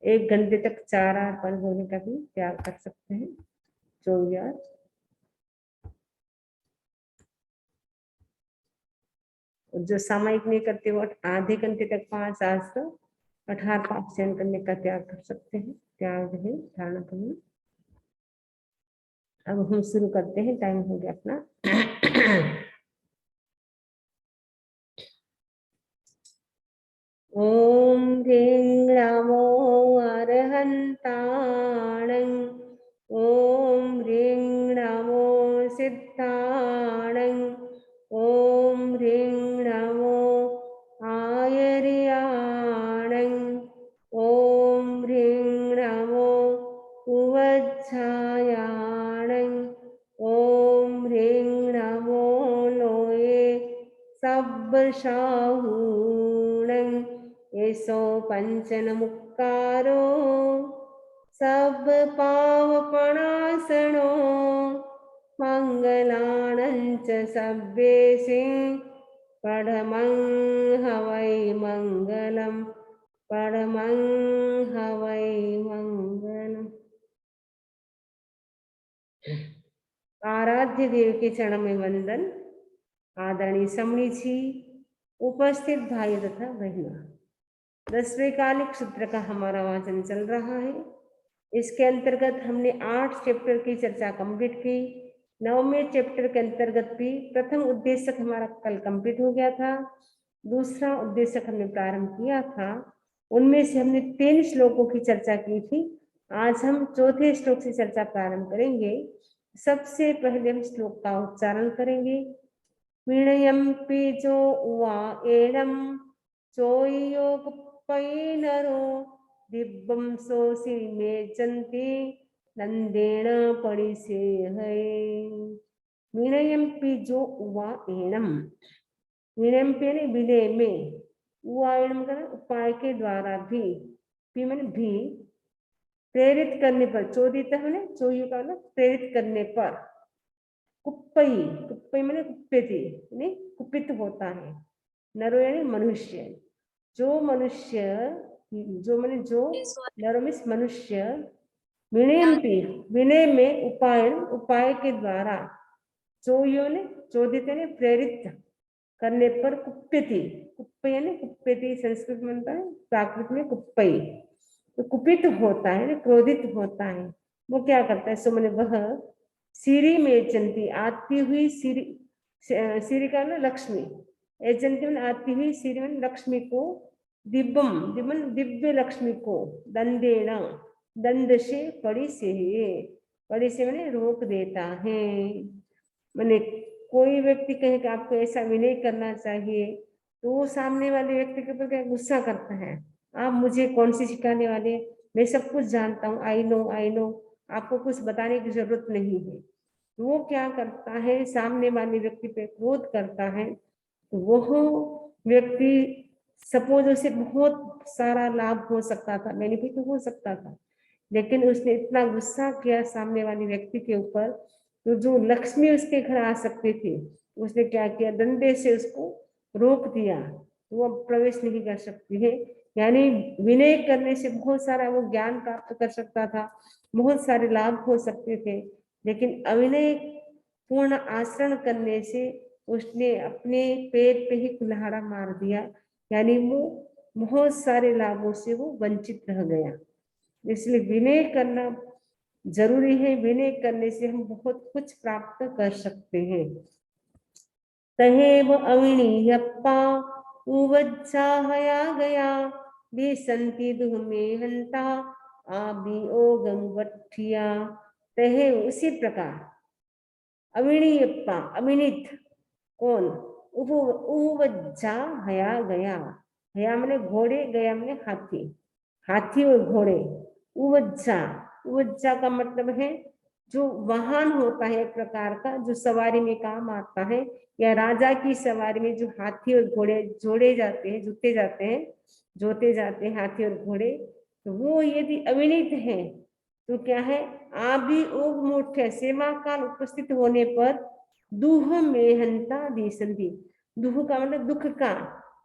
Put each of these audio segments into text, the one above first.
1 घंटे तक 4 और 5 भोजन का भी त्याग कर सकते हैं। 24 जो सामयिक नहीं करते वो आधे घंटे तक 5 आसन 18 पाप सहन करने का त्याग कर सकते हैं। त्याग है धारणा करना। अब हम शुरू करते हैं, टाइम हो गया अपना। ओम ह्रीं नमो अरहन्ताणं। ओम ह्रीं नमो सिद्धाणं। ओम ह्रीं नमो आयर्याणं। ओम ह्रीं नमो उवज्झायाणं। ओम ह्रीं नमो लोये सब्बशाहूणं। एसो पंचनमुक्कारो सब पावपणासनो। मंगलानं च सब्बेसिं परमं हवै मंगलम्। परमं हवै मंगलम्। आराध्य देव के चरण में वंदन। आदरणीय समणी जी, उपस्थित भाई तथा बहनों, 10वें कालिक सूत्र का हमारा वाचन चल रहा है। इसके अंतर्गत हमने 8 चैप्टर की चर्चा कंप्लीट की। 9वें चैप्टर के अंतर्गत भी प्रथम उद्देश्य हमारा कल कंप्लीट हो गया था। दूसरा उद्देश्य हमने प्रारंभ किया था। उनमें से हमने 3 श्लोकों की चर्चा की थी। आज हम चौथे श्लोक से चर्चा प्रारंभ करेंगे। सबसे पहले हम श्लोक का उच्चारण करेंगे। विनयम्पि जो उवा एडम चोयोगपैनरो दिव्यं सोसि मेचन्ति नंदेन परिसे है। विनयम्पि जो उवा एणम। विनयम्पि यानी विनय में, उवा एणम का उपाय के द्वारा भी, पी माने भी, प्रेरित करने पर, चोदित है चोयु का मतलब प्रेरित करने पर, कुप्पई, कुप्पई माने कुप्पेति यानी कुपित होता है। नरो यानी मनुष्य, जो मनुष्य, जो माने जो, नरो मीन्स मनुष्य, विनयम्पि विनय में, उपाय उपाय के द्वारा, चोयो ने चोदित ने प्रेरित करने पर, कुप्यति, कुप्पई यानी कुप्पेति संस्कृत में बनता है, प्राकृत में कुप्पई, तो कुपित होता है, क्रोधित होता है। वो क्या करता है? सो मैंने वह सिरी में चंती, आती हुई सिरी, सिरी का ना लक्ष्मी, एचंती में आती हुई सिरी में लक्ष्मी को, दिव्यम दिव्यम दिव्य लक्ष्मी को, दंडेना दंड से, पड़ी से मैंने रोक देता है। मैंने कोई व्यक्ति कहे कि आपको ऐसा विनय करना चाहिए, तो वो सामने वाले व्यक्ति के ऊपर क्या गुस्सा करता है, आप मुझे कौन सी सिखाने वाले, मैं सब कुछ जानता हूँ, आई नो, आपको कुछ बताने की जरूरत नहीं है। वो क्या करता है, सामने वाले व्यक्ति पे क्रोध करता है। तो वो व्यक्ति, सपोज उसे बहुत सारा लाभ हो सकता था, बेनिफिट हो सकता था, लेकिन उसने इतना गुस्सा किया सामने वाले व्यक्ति के ऊपर, तो जो लक्ष्मी उसके घर आ सकती थी, उसने क्या किया, डंडे से उसको रोक दिया, वो प्रवेश नहीं कर सकती है। यानी विनय करने से बहुत सारा वो ज्ञान प्राप्त कर सकता था, बहुत सारे लाभ हो सकते थे, लेकिन अविनय पूर्ण आचरण करने से उसने अपने पैर पे ही कुल्हाड़ा मार दिया, यानी वो बहुत सारे लाभों से वो वंचित रह गया। इसलिए विनय करना जरूरी है। विनय करने से हम बहुत कुछ प्राप्त कर सकते हैं। तहेव अविनीयप्पा उवज्जाहया गया विसंति दुहमे हंता आबिओगम वठिया। तहे उसी प्रकार अविनीयप्पा, अविनीत कौन, उवज्जा हया गया, हया मैंने घोड़े, गया मैंने हाथी, हाथी और घोड़े, उवज्जा, उवज्जा का मतलब है जो वाहन होता है एक प्रकार का, जो सवारी में काम आता है, या राजा की सवारी में जो हाथी और घोड़े जोड़े जाते हैं, जोते जाते हैं हाथी और घोड़े, तो वो यदि अविनीत है तो क्या है, आदि ओग मुठ्य सेवा काल उपस्थित होने पर दुह मेहनता दिसंती, दुह का मतलब दुख का,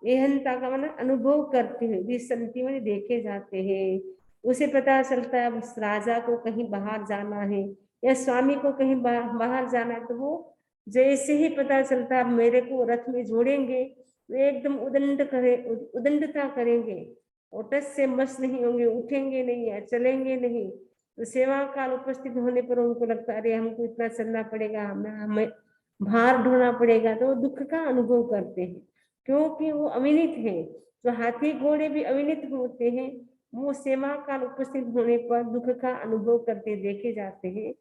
एहनता का मतलब अनुभव करते हैं, दिसंती में देखे जाते हैं। उसे पता चलता है अब उस राजा को कहीं बाहर जाना है या स्वामी को कहीं बाहर जाना है, तो वो जैसे ही पता चलता है मेरे को रथ में जोड़ेंगे, वे एकदम उदंडता करेंगे और टस से मस नहीं होंगे, उठेंगे नहीं या चलेंगे नहीं। तो सेवा काल उपस्थित होने पर उनको लगता है अरे हमको इतना चलना पड़ेगा, हमें भार ढोना पड़ेगा, तो दुख का अनुभव करते हैं क्योंकि वो अविनित है। तो हाथी घोड़े भी अविनित होते हैं, वो सेवा काल उपस्थित होने पर दुख का अनुभव करते देखे जाते हैं।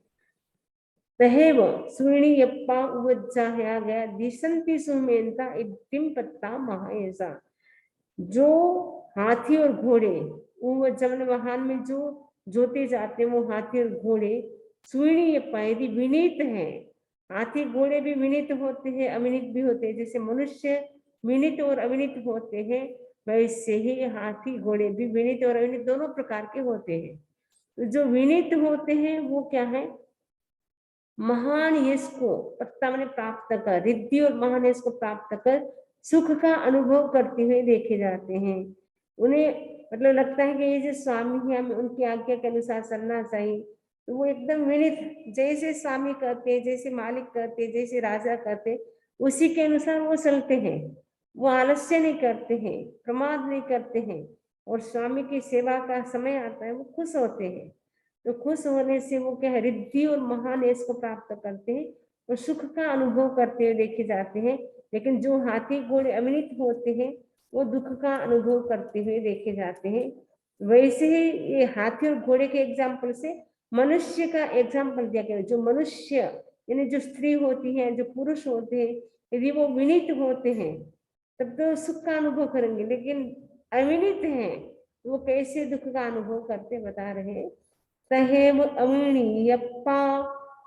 तहेव सुणियप्पा उवज्जाया गया दिशंति सुमेनता इद्दिम पत्ता महायसा। जो हाथी और घोड़े जमन वाहन में जो जोते जाते हैं वो हाथी और घोड़े सुणियप्पा यदि विनीत है, हाथी घोड़े भी विनीत होते हैं अविनीत भी होते हैं, जैसे मनुष्य विनीत और अविनीत होते हैं वैसे ही हाथी घोड़े भी विनीत और अविनीत दोनों प्रकार के होते हैं। तो जो विनीत होते हैं वो क्या है, महान यश को पत्ता मैंने प्राप्त कर, रिद्धि और महान यश को प्राप्त कर सुख का अनुभव करते हुए देखे जाते हैं। उन्हें मतलब लगता है कि ये जो स्वामी है हमें उनकी आज्ञा के अनुसार चलना चाहिए, तो वो एकदम विनीत, जैसे स्वामी कहते, जैसे मालिक कहते, जैसे राजा कहते उसी के अनुसार वो चलते हैं। वो आलस्य नहीं करते हैं, प्रमाद नहीं करते हैं, और स्वामी की सेवा का समय आता है वो खुश होते हैं। तो खुश होने से वो क्या है, रिद्धि और महान यश को प्राप्त करते हैं और सुख का अनुभव करते हुए देखे जाते हैं। लेकिन जो हाथी घोड़े अविनीत होते हैं वो दुख का अनुभव करते हुए देखे जाते हैं। वैसे ही ये हाथी और घोड़े के एग्जाम्पल से मनुष्य का एग्जाम्पल दिया गया। जो मनुष्य यानी जो स्त्री होती है, जो पुरुष होते हैं, यदि वो विनीत होते हैं तब तो सुख का अनुभव करेंगे, लेकिन अविनीत हैं वो कैसे दुख का अनुभव करते बता रहे हैं। तहेव अविणीयप्पा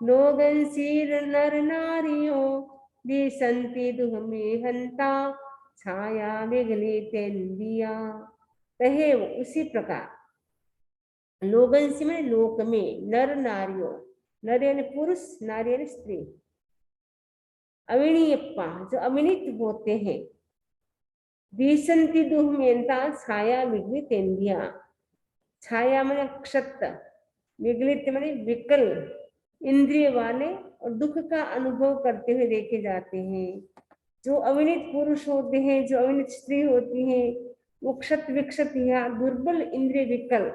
लोगन सिर नर नारियों दिसंति दुह में हंता छाया विगले तेंदिया। तहेव उसी प्रकार लोगन से में लोक में नर नारियों, नर यानी पुरुष, नारी यानी स्त्री, अविणीयप्पा जो अविनीत होते हैं, दिसंति दुह में हंता छाया विगले तेंदिया। छाया मैंने क्षत, विगलित मैंने विकल इंद्रिय वाले और दुख का अनुभव करते हुए देखे जाते हैं। जो अविनीत पुरुष होते हैं, जो अविनीत स्त्री होती है, वो क्षत विक्षत या दुर्बल इंद्रिय विकल,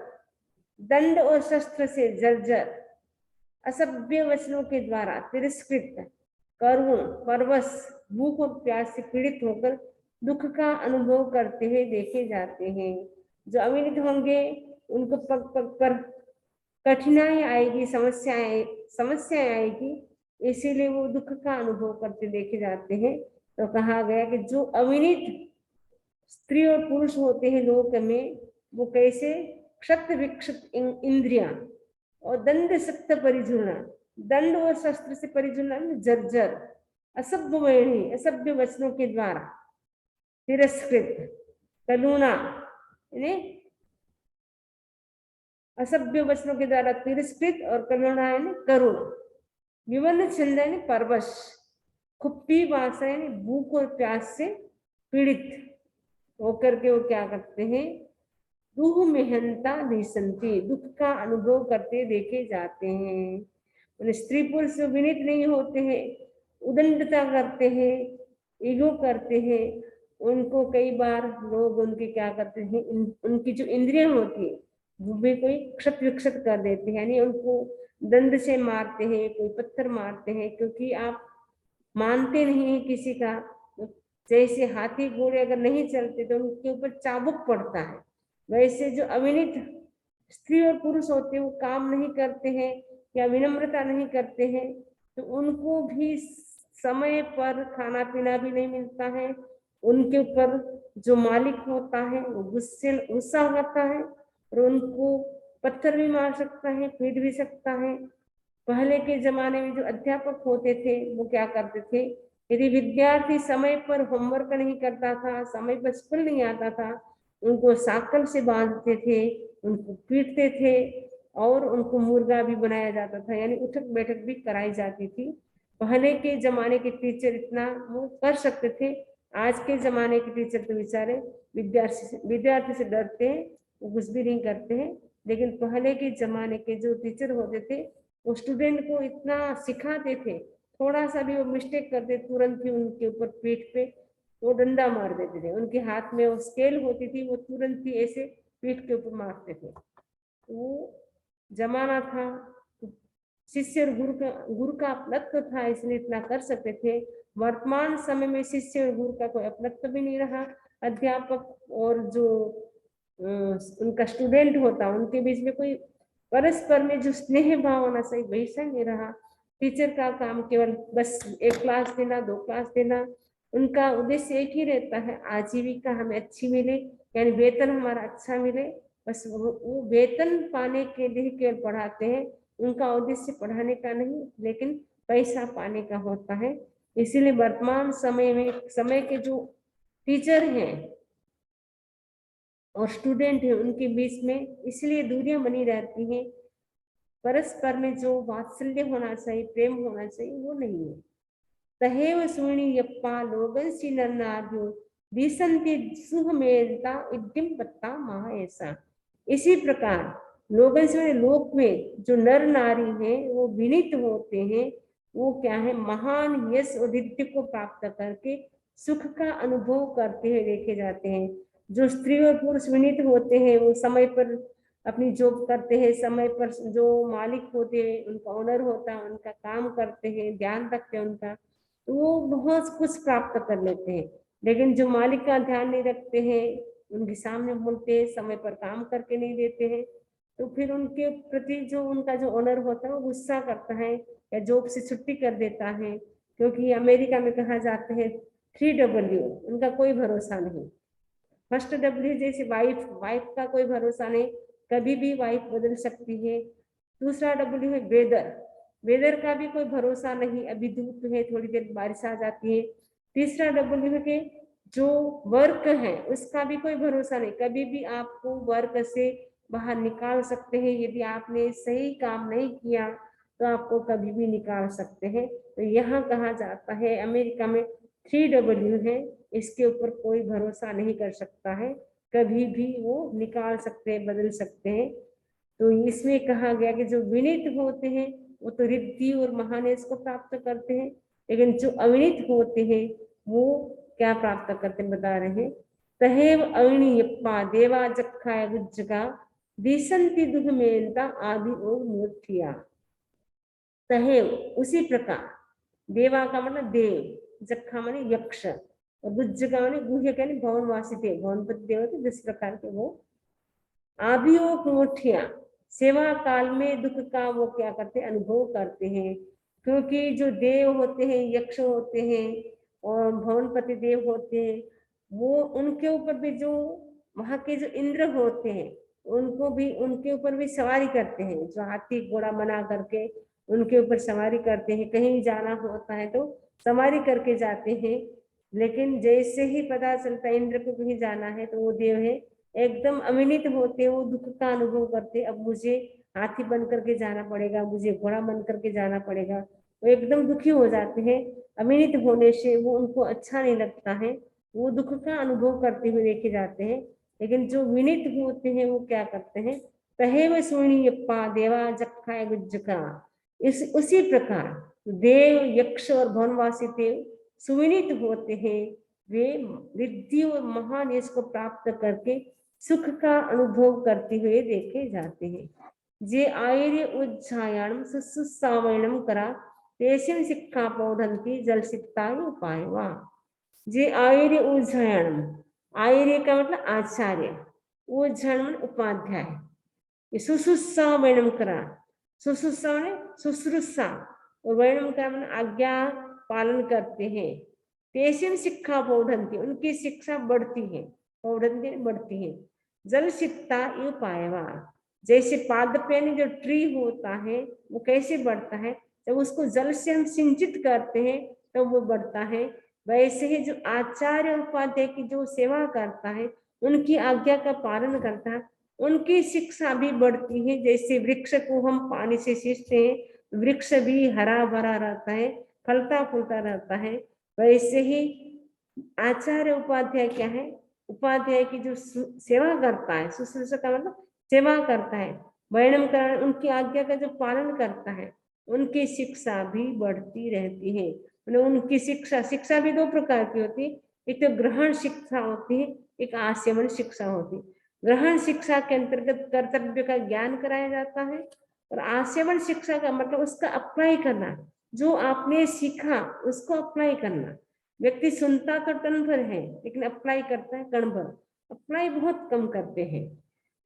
दंड और शस्त्र से जर्जर, असभ्य वचनों के द्वारा तिरस्कृत, करुण, परवश, भूख और प्यास से पीड़ित होकर दुख का अनुभव करते हुए देखे जाते हैं। जो अविनीत होंगे उनको पग पग पर कठिनाई आएगी, समस्याएं आएगी, इसीलिए वो दुख का अनुभव करते देखे जाते हैं। तो कहा गया कि जो अविनीत स्त्री और पुरुष होते हैं लोक में, वो कैसे क्षत विक्षत इंद्रिया और दंड सक्त परिझुलना, दंड और शस्त्र से परिझुलना, जर्जर, असभ्य वाणी, असभ्य वचनों के द्वारा तिरस्कृत, कलुना यानी असभ्य वचनों के द्वारा तिरस्कृत और करुणा यानी करुण, विवर्ण छंद यानी परवश, खुप्पी भाषा यानी भूख और प्यास से पीड़ित होकर के वो क्या करते हैं, दुह मेहनता निसंति, दुख का अनुभव करते देखे जाते हैं। स्त्री पुरुष विनीत नहीं होते हैं, उदंडता करते हैं, ईगो करते हैं, उनको कई बार लोग उनके क्या करते हैं, उनकी जो इंद्रियां होती है वो भी कोई क्षत विक्षत कर देते हैं, यानी उनको दंड से मारते हैं, कोई पत्थर मारते हैं, क्योंकि आप मानते नहीं है किसी का। जैसे हाथी घोड़े अगर नहीं चलते तो उनके ऊपर चाबुक पड़ता है, वैसे जो अविनीत स्त्री और पुरुष होते हैं वो काम नहीं करते हैं या विनम्रता नहीं करते हैं, तो उनको भी समय पर खाना पीना भी नहीं मिलता है। उनके ऊपर जो मालिक होता है वो गुस्सा होता है और उनको पत्थर भी मार सकता है, पीट भी सकता है। पहले के जमाने में जो अध्यापक होते थे वो क्या करते थे, यदि विद्यार्थी समय पर होमवर्क नहीं करता था, समय पर स्कूल नहीं आता था, उनको साकल से बांधते थे, उनको पीटते थे और उनको मुर्गा भी बनाया जाता था, यानी उठक बैठक भी कराई जाती थी। पहले के जमाने के टीचर इतना वो कर सकते थे। आज के जमाने के टीचर तो बेचारे विद्यार्थी से डरते हैं, वो कुछ भी नहीं करते हैं, लेकिन पहले के जमाने के जो टीचर होते थे वो स्टूडेंट को इतना सिखाते थे, थोड़ा सा भी वो मिस्टेक करते तुरंत ही उनके ऊपर पीठ पे वो डंडा मार देते थे। उनके हाथ में वो स्केल होती थी, वो तुरंत ही ऐसे पीठ के ऊपर मारते थे। वो जमाना था, शिष्य और गुरु का अपनत्व था, इसलिए इतना कर सकते थे। वर्तमान समय में शिष्य और गुरु का कोई अपनत्व भी नहीं रहा। अध्यापक और जो उनका स्टूडेंट होता उनके बीच में कोई परस्पर में जो स्नेह भाव होना चाहिए वैसा नहीं रहा। टीचर का काम केवल बस एक क्लास देना, 2 क्लास देना, उनका उद्देश्य एक ही रहता है, आजीविका हमें अच्छी मिले, यानी वेतन हमारा अच्छा मिले। बस वो वेतन पाने के लिए केवल पढ़ाते हैं, उनका उद्देश्य पढ़ाने का नहीं लेकिन पैसा पाने का होता है। इसीलिए वर्तमान समय में समय के जो टीचर हैं और स्टूडेंट है उनके बीच में इसलिए दूरियां बनी रहती हैं, परस्पर में जो वात्सल्य होना चाहिए, प्रेम होना चाहिए, वो नहीं है। तहेव सुणियप्पा लोगंसि नन्नार्यो दिसंति सुहमेलता इड्डिम पत्ता महा ऐसा। इसी प्रकार लोगन से लोक में जो नर नारी हैं वो विनीत होते हैं, वो क्या है, महान यश और रिद्धि को प्राप्त करके सुख का अनुभव करते हुए देखे जाते हैं। जो स्त्री और पुरुष विनीत होते हैं वो समय पर अपनी जॉब करते हैं, समय पर जो मालिक होते हैं उनका ओनर होता है उनका काम करते हैं, ध्यान रखते हैं उनका, तो वो बहुत कुछ प्राप्त कर लेते हैं। लेकिन जो मालिक का ध्यान नहीं रखते हैं, उनके सामने बोलते हैं, समय पर काम करके नहीं देते हैं, तो फिर उनके प्रति जो उनका जो ओनर होता है वो गुस्सा करता है या जॉब से छुट्टी कर देता है। क्योंकि अमेरिका में कहा जाता है 3W, उनका कोई भरोसा नहीं। फर्स्ट W जैसे वाइफ, वाइफ का कोई भरोसा नहीं, कभी भी वाइफ बदल सकती है। दूसरा W है वेदर, वेदर का भी कोई भरोसा नहीं, अभी धूप है थोड़ी देर बारिश आ जाती है। तीसरा W है कि जो वर्क है उसका भी कोई भरोसा नहीं, कभी भी आपको वर्क से बाहर निकाल सकते हैं, यदि आपने सही काम नहीं किया तो आपको कभी भी निकाल सकते हैं। तो यहाँ कहा जाता है अमेरिका में 3W है, इसके ऊपर कोई भरोसा नहीं कर सकता है, कभी भी वो निकाल सकते हैं, बदल सकते हैं। तो इसमें कहा गया कि जो विनीत होते हैं वो तो रिद्धि और महानेश को प्राप्त करते हैं, लेकिन जो अविनीत होते हैं वो क्या प्राप्त करते हैं बता रहे हैं। तहेव अविणीयप्पा देवा जखाय गुज्जका दिसंति दुख मेलता आदि और मूर्तिया। तहेव उसी प्रकार, देवा का मतलब देव, जखा माने यक्ष, और गुज्जका माने गुह्य यानी भवनवासी थे, भवनपति देव थे, जिस प्रकार के वो आभियोग मुठिया सेवा काल में दुख का वो क्या करते अनुभव करते हैं। क्योंकि जो देव होते हैं, यक्ष होते हैं और भवनपति देव होते हैं, वो उनके ऊपर भी जो वहां के जो इंद्र होते हैं उनको भी उनके ऊपर भी सवारी करते हैं, जो हाथी घोड़ा बना करके उनके ऊपर सवारी करते हैं, कहीं जाना होता है तो सवारी करके जाते हैं। लेकिन जैसे ही पता चलता है इंद्र को कहीं जाना है तो वो देव है एकदम अविनीत होते, वो दुख का अनुभव करते, अब मुझे हाथी बन करके जाना पड़ेगा, मुझे घोड़ा बन करके जाना पड़ेगा, वो एकदम दुखी हो जाते हैं। अविनीत होने से वो उनको अच्छा नहीं लगता है, वो दुख का अनुभव करते हुए देखे जाते हैं। लेकिन जो विनीत होते हैं वो क्या करते हैं, तहेव सुणियप्पा देवा जखाय गुज्जका, इस उसी प्रकार देव यक्ष और भवनवासी देव सुविनीत होते हैं, वे रिद्धि और महान यश को प्राप्त करके सुख का अनुभव करते हुए देखे जाते हैं। जे आयर्य उज्जायणम सुसुसावणम करा तेसिम शिक्षा पौधंती जल सिक्ता उपाय वा। जे आयर्य उज्जायणम, आयर्य का मतलब आचार्य, उज्जायण उपाध्याय, सुसुसावणम करा, सुसुसा ने शुश्रूषा और वर्णम का मतलब आज्ञा पालन करते हैं। तेसिम शिक्षा पौधंती, उनकी शिक्षा बढ़ती है, पौधंती बढ़ती है। जल सिक्ता यू पाएवा, जैसे पादपेन जो ट्री होता है वो कैसे बढ़ता है, जब उसको जल से हम सिंचित करते हैं तो वो बढ़ता है। वैसे ही जो आचार्य और उपाध्याय की जो सेवा करता है, उनकी आज्ञा का पालन करता है, उनकी शिक्षा भी बढ़ती है। जैसे वृक्ष को हम पानी से सींचते हैं, वृक्ष भी हरा भरा रहता है, फलता फूलता रहता है। वैसे ही आचार्य उपाध्याय क्या है, उपाध्याय की जो सेवा करता है, शुश्रूषा का मतलब सेवा करता है, वर्णम करण उनकी आज्ञा का जो पालन करता है, उनकी शिक्षा भी बढ़ती रहती है। मतलब उनकी शिक्षा भी 2 प्रकार की होती है, एक तो ग्रहण शिक्षा होती है, एक आसेवन शिक्षा होती है। ग्रहण शिक्षा के अंतर्गत कर्तव्य का ज्ञान कराया जाता है और आसेवन शिक्षा का मतलब उसका अप्लाई करना, जो आपने सीखा उसको अप्लाई करना। व्यक्ति सुनता तो टन भर है लेकिन अप्लाई करता है कण भर, अप्लाई बहुत कम करते हैं,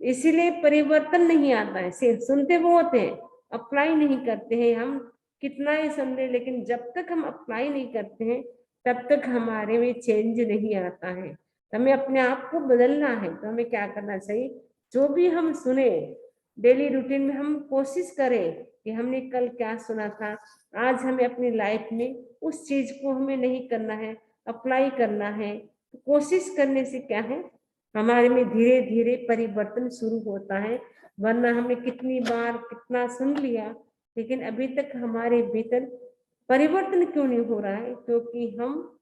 इसीलिए परिवर्तन नहीं आता है। सुनते बहुत है, अप्लाई नहीं करते हैं। हम कितना ही सुन ले लेकिन जब तक हम अप्लाई नहीं करते हैं तब तक हमारे में चेंज नहीं आता है। हमें अपने आप को बदलना है, तो हमें क्या करना चाहिए, जो भी हम सुने डेली रूटीन में हम कोशिश करें कि हमने कल क्या सुना था, आज हमें अपनी लाइफ में उस चीज को हमें नहीं करना है, अप्लाई करना है। तो कोशिश करने से क्या है, हमारे में धीरे धीरे परिवर्तन शुरू होता है। वरना हमने कितनी बार कितना सुन लिया लेकिन अभी तक हमारे भीतर परिवर्तन क्यों नहीं हो रहा है, क्योंकि हम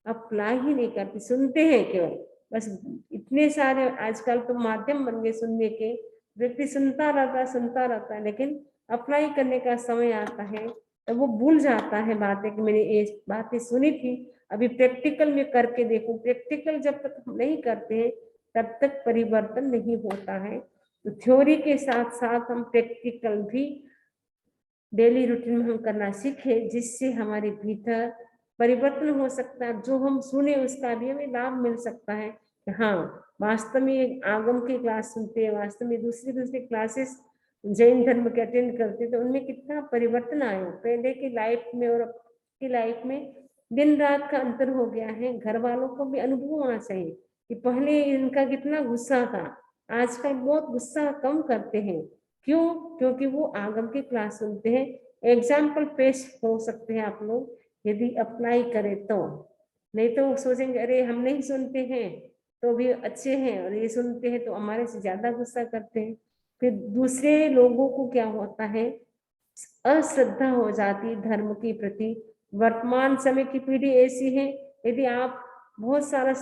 अप्लाई ही नहीं करते, सुनते हैं केवल। बस इतने सारे आजकल तो माध्यम बन गए सुनने के, व्यक्ति सुनता रहता है लेकिन अप्लाई करने का समय आता है तो वो भूल जाता है बातें कि मैंने ये बातें सुनी थी, अभी प्रैक्टिकल में करके देखूं। प्रैक्टिकल जब तक हम नहीं करते हैं तब तक परिवर्तन नहीं होता है। तो थ्योरी के साथ साथ हम प्रैक्टिकल भी डेली रूटीन में हम करना सीखे, जिससे हमारे भीतर परिवर्तन हो सकता है। जो हम सुने उसका भी हमें लाभ मिल सकता है कि हाँ वास्तव में आगम की क्लास सुनते हैं, वास्तव में दूसरी दूसरी क्लासेस जैन धर्म के अटेंड करते, तो उनमें कितना परिवर्तन आया पहले की लाइफ में और अब की लाइफ में, दिन रात का अंतर हो गया है। घर वालों को भी अनुभव होना चाहिए कि पहले इनका कितना गुस्सा था, आजकल बहुत गुस्सा कम करते हैं। क्यों? क्योंकि वो आगम की क्लास सुनते हैं। एग्जाम्पल पेश हो सकते हैं आप लोग यदि अप्लाई करें तो, नहीं तो सोचेंगे अरे हम नहीं सुनते हैं तो भी अच्छे हैं और ये सुनते हैं तो हमारे से ज्यादा गुस्सा करते हैं। फिर दूसरे लोगों को क्या होता है, अश्रद्धा हो जाती धर्म के प्रति। वर्तमान समय की पीढ़ी ऐसी है, यदि आप बहुत सारे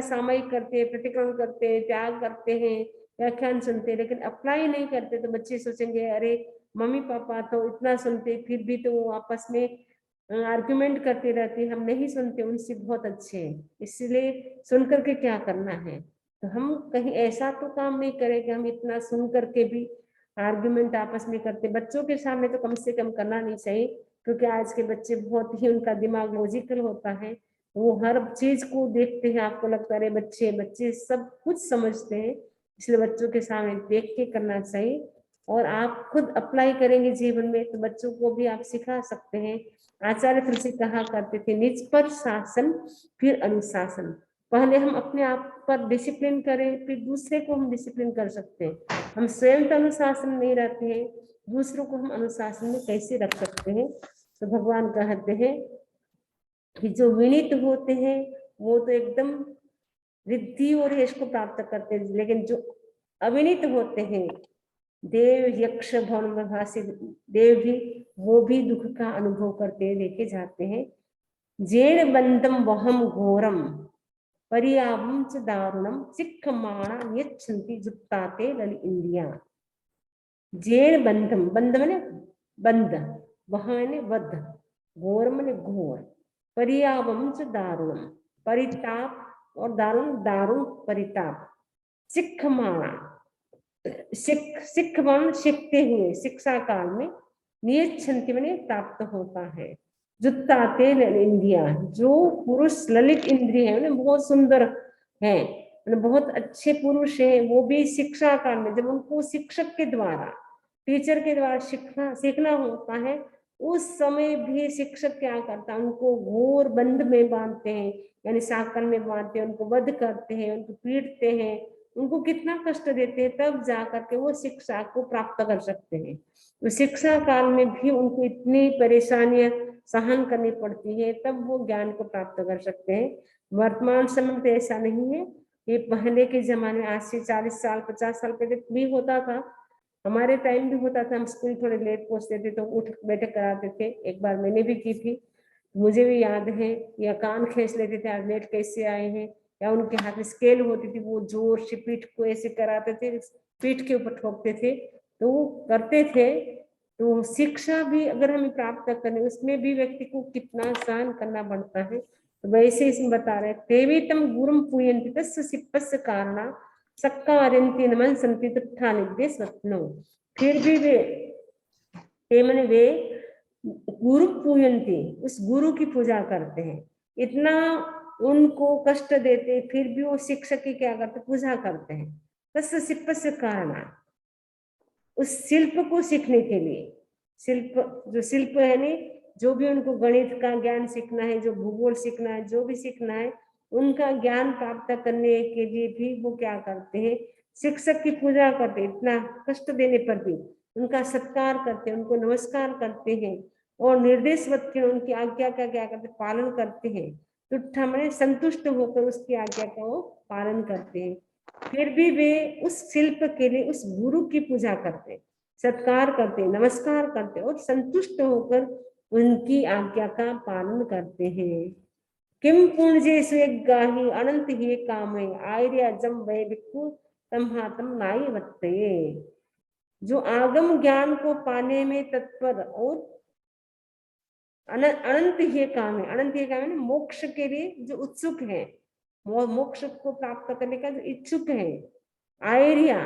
सामयिक करते हैं, प्रतिक्रमण करते हैं, त्याग करते हैं, व्याख्यान सुनते हैं लेकिन अप्लाई नहीं करते, तो बच्चे सोचेंगे अरे मम्मी पापा तो इतना सुनते फिर भी तो वो आपस में आर्ग्यूमेंट करते रहते, हम नहीं सुनते, उनसे बहुत अच्छे हैं, इसलिए सुन करके क्या करना है। तो हम कहीं ऐसा तो काम नहीं करें कि हम इतना सुन करके भी आर्ग्यूमेंट आपस में करते। बच्चों के सामने तो कम से कम करना नहीं चाहिए, क्योंकि आज के बच्चे बहुत ही उनका दिमाग लॉजिकल होता है, वो हर चीज को देखते हैं, आपको लगता है बच्चे बच्चे सब कुछ समझते हैं, इसलिए बच्चों के सामने देख के करना चाहिए। और आप खुद अप्लाई करेंगे जीवन में तो बच्चों को भी आप सिखा सकते हैं। आचार्य तुलसी कहा करते थे, निज पर शासन फिर अनुशासन। पहले हम अपने आप पर डिसिप्लिन करें फिर दूसरे को हम डिसिप्लिन कर सकते हैं। हम स्वयं तो अनुशासन नहीं रहते हैं, दूसरों को हम अनुशासन में कैसे रख सकते हैं। तो भगवान कहते हैं कि जो विनीत होते हैं वो तो एकदम रिद्धि और यश को प्राप्त करते हैं, लेकिन जो अविनीत होते हैं, देव यक्ष भौमभासी देव भी, वो भी दुख का अनुभव करते लेके जाते हैं। जेण बंदम वहम घोरम परियावम च दारुणम सिक्खमाणा यच्छन्ति जुत्ताते लल इंद्रिया। जेण बंधम, बंध मैंने बंध, वह मैंने वध, घोर मैंने घोर, परियावम च दारुणम, परिताप और दारुण, दारुण परिताप, सिक्खमाणा सिख वन सीखते हुए, शिक्षा काल में, नियच्छन्ति मैंने प्राप्त होता है। जुत्ताते ललित इंद्रिया, जो पुरुष ललित इंद्रिय है बहुत सुंदर है, बहुत अच्छे पुरुष है, वो भी शिक्षा काल में जब उनको शिक्षक के द्वारा, टीचर के द्वारा सीखना होता है, उस समय भी शिक्षक क्या करता है, उनको घोर बंध में बांधते हैं, यानी साकल में बांधते हैं, उनको वध करते हैं, उनको पीटते हैं, उनको कितना कष्ट देते हैं, तब जाकर के वो शिक्षा को प्राप्त कर सकते हैं। तो शिक्षा काल में भी उनको इतनी परेशानियां सहन करनी पड़ती है, तब वो ज्ञान को प्राप्त कर सकते हैं। वर्तमान समय में तो ऐसा नहीं है, ये पहले के जमाने में, आज से 40 साल 50 साल पहले भी होता था, हमारे टाइम भी होता था। हम स्कूल थोड़े लेट पहुंचते थे तो उठ बैठक कराते थे, एक बार मैंने भी की थी, मुझे भी याद है। या कान खींच लेते थे, आज लेट कैसे आए हैं, या उनके हाथ में स्केल होती थी, वो जोर से पीठ को ऐसे कराते थे, पीठ के ऊपर ठोकते थे, तो वो करते थे। तो शिक्षा भी अगर हमें प्राप्त करनी, उसमें भी व्यक्ति को कितना सहन करना पड़ता है। तो वैसे इसमें बता रहे, तेवीतम गुरुम पूयन्ति तस्य सिप्पस्य कारणा सक्कारयन्ति नमन संति तुट्ठा निद्दे स्वप्नो। फिर भी वे गुरु पूयन्ति, उस गुरु की पूजा करते हैं। इतना उनको कष्ट देते, फिर भी वो शिक्षक की क्या करते, पूजा करते हैं। तस्य सिप्पस्य कारणा, उस शिल्प को सीखने के लिए, शिल्प जो शिल्प है नहीं, जो भी उनको गणित का ज्ञान सीखना है, जो भूगोल सीखना है, जो भी सीखना है, उनका ज्ञान प्राप्त करने के लिए भी वो क्या करते हैं, शिक्षक की पूजा करते हैं। इतना कष्ट देने पर भी उनका सत्कार करते हैं, उनको नमस्कार करते हैं, और निर्देश वत्य उनकी आज्ञा का क्या करते, पालन करते हैं। तुट्ठा माने संतुष्ट होकर उसकी आज्ञा का वो पालन करते हैं। फिर भी वे उस शिल्प के लिए उस गुरु की पूजा करते, सत्कार करते, नमस्कार करते और संतुष्ट होकर उनकी आज्ञा का पालन करते हैं। किम पुण्येषु यज्ञाहि अनंत ही कामे आर्य जम वै भिक्खु तमहातम नाई वत्तये। जो आगम ज्ञान को पाने में तत्पर और अनंत ही काम है, अनंत ही काम है मोक्ष के लिए जो उत्सुक है, मोक्ष को प्राप्त करने का जो इच्छुक है, आर्या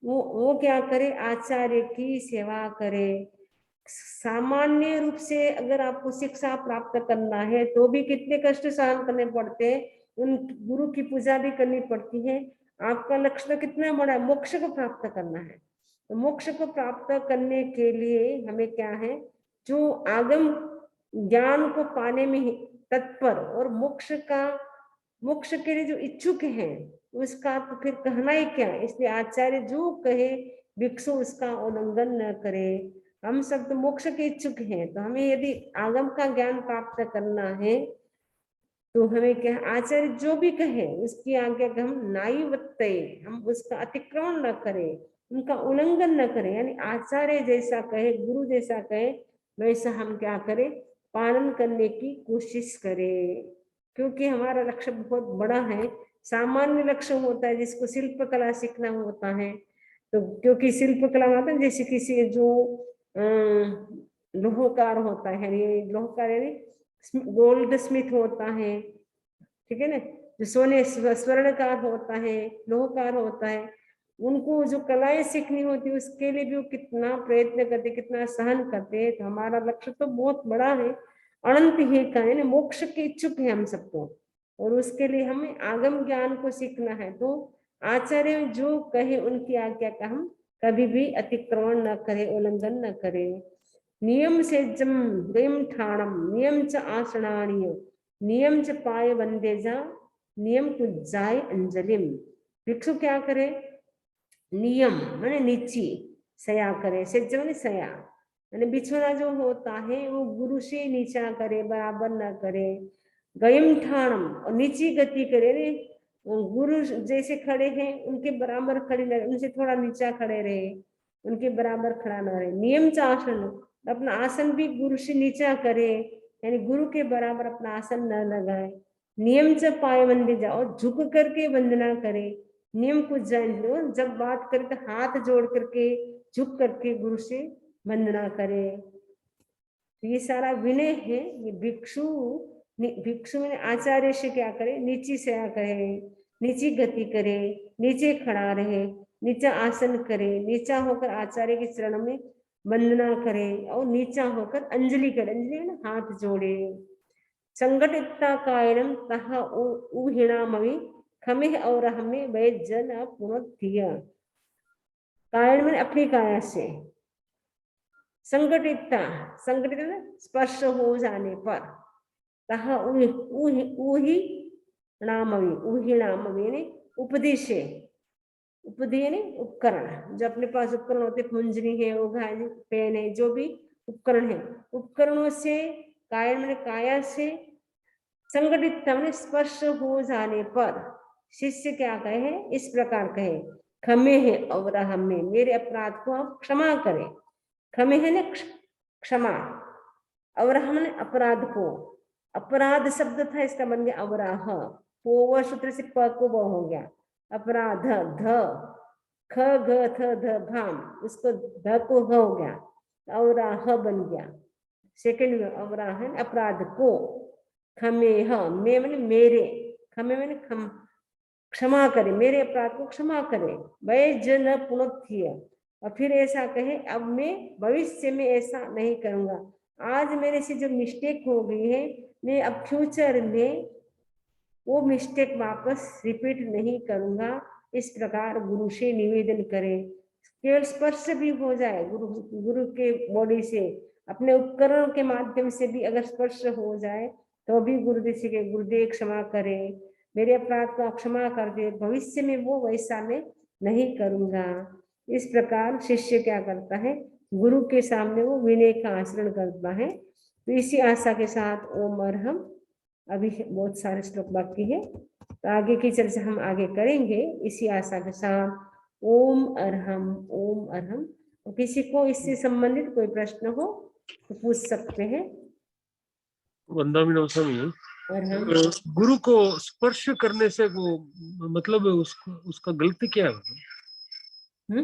वो क्या करे, आचार्य की सेवा करे। सामान्य रूप से अगर आपको शिक्षा प्राप्त करना है तो भी कितने कष्ट सहन करने पड़ते हैं, उन गुरु की पूजा भी करनी पड़ती है। आपका लक्ष्य तो कितना बड़ा है, मोक्ष को प्राप्त करना है। तो मोक्ष को प्राप्त करने के लिए हमें क्या है, जो आगम ज्ञान को पाने में तत्पर और मोक्ष के लिए जो इच्छुक है, उसका तो फिर कहना ही क्या। इसलिए आचार्य जो कहे भिक्षु उसका उल्लंघन न करे। हम सब तो मोक्ष के इच्छुक हैं, तो हमें यदि आगम का ज्ञान प्राप्त करना है तो हमें क्या, आचार्य जो भी कहे उसकी आज्ञा का हम नाई वत्तये, हम उसका अतिक्रमण न करें, उनका उल्लंघन न करें। यानी आचार्य जैसा कहे, गुरु जैसा कहे, वैसा हम क्या करें, पालन करने की कोशिश करें। क्योंकि हमारा लक्ष्य बहुत बड़ा है। सामान्य लक्ष्य होता है जिसको शिल्प कला सीखना होता है, तो क्योंकि शिल्प कला होता है जैसे किसी जो लोहकार होता है, ये लोहकार यानी गोल्ड स्मिथ होता है, ठीक है ना, जो सोने स्वर्णकार होता है, लोहकार होता है, उनको जो कलाएं सीखनी होती है उसके लिए भी वो कितना प्रयत्न करते, कितना सहन करते हैं। तो हमारा लक्ष्य तो बहुत बड़ा है, अनंत ही का है, मोक्ष के इच्छुक है हम सबको, और उसके लिए हमें आगम ज्ञान को सीखना है। तो आचार्य जो कहे उनकी आज्ञा का हम कभी भी अतिक्रमण न करें, उल्लंघन न करें। नियम सेज्जम गयम ठाणम नियम च आसनानीय नियम च पाए वंदेजा नियम कुजाय अंजलिम। भिक्षु क्या करे, नियम माने नीची सया करे, सेज्ज माने सया, यानी बिछोना जो होता है वो गुरु से नीचा करे, बराबर न करे। गयम ठाणम, और नीची गति करे, रे गुरु जैसे खड़े हैं उनके बराबर खड़े न, उनसे थोड़ा नीचा खड़े रहे, उनके बराबर खड़ा न रहे। नियम च आसन, अपना आसन भी गुरु से नीचा करे, यानी गुरु के बराबर अपना आसन न लगाए। नियम च पाए वंदे जाओ, झुक करके वंदना करे। नियम को जान लो, जब बात करे तो हाथ जोड़ करके झुक करके गुरु से वंदना करे। तो ये सारा विनय है। ये भिक्षु में आचार्य से क्या करे, नीची सया करे, नीची गति करे, नीचे खड़ा रहे, नीचा आसन करे, नीचा होकर आचार्य के चरण में वंदना करे, और नीचा होकर अंजलि करे, अंजलि ना हाथ जोड़े। संगठिता कायरम तह उहिणामवि खमे और हमें वे जन पुनः कायन में अपनी काया से, संगठिता संगठित स्पर्श हो जाने पर, तह उही नामवी, उही नामवी यानी उपदेश, उपधि यानी उपकरण, जो अपने पास उपकरण होते, फुंजनी है, ओघा है, पेन है, जो भी उपकरण है, उपकरणों से कायन में काया से, संगठित हमने स्पर्श हो जाने पर शिष्य क्या कहे, इस प्रकार कहे, खमे है और हमें, मेरे अपराध को आप क्षमा करें। खमे है ना क्षमा, और हमने अपराध को, अपराध शब्द था इसका बन गया अवराह, वो सूत्र से प को ब हो गया, अपराध ध, ख घ थ ध भाम, उसको ध को ह हो गया, अवरा ह बन गया। सेकंड में अवरा है अपराध को, खमे ह, मे मैंने मेरे, खमे मैंने क्षमा करे, मेरे अपराध को क्षमा करे। वै जन पुनः, और फिर ऐसा कहे अब मैं भविष्य में ऐसा नहीं करूंगा। आज मेरे से जो मिस्टेक हो गई है, मैं अब फ्यूचर में वो मिस्टेक वापस रिपीट नहीं करूंगा। इस प्रकार गुरु से निवेदन करें। केवल स्पर्श भी हो जाए गुरु के बॉडी से, अपने उपकरणों के माध्यम से भी अगर स्पर्श हो जाए तो भी गुरुदेव से के गुरुदेव क्षमा करे, मेरे अपराध को क्षमा कर दे, भविष्य में वो वैसा मैं नहीं करूंगा। इस प्रकार शिष्य क्या करता है, गुरु के सामने वो विनय का आचरण करता है। तो इसी आशा के साथ ओम अरहम, अभी बहुत सारे श्लोक बाकी है तो आगे की चर्चा हम आगे करेंगे इसी आशा के साथ। ओम अरहम, ओम अरहम। तो किसी को इससे संबंधित कोई प्रश्न हो तो पूछ सकते हैं। वंदामिनी स्वामी, अरहम, गुरु को स्पर्श करने से वो मतलब उसका गलती क्या है?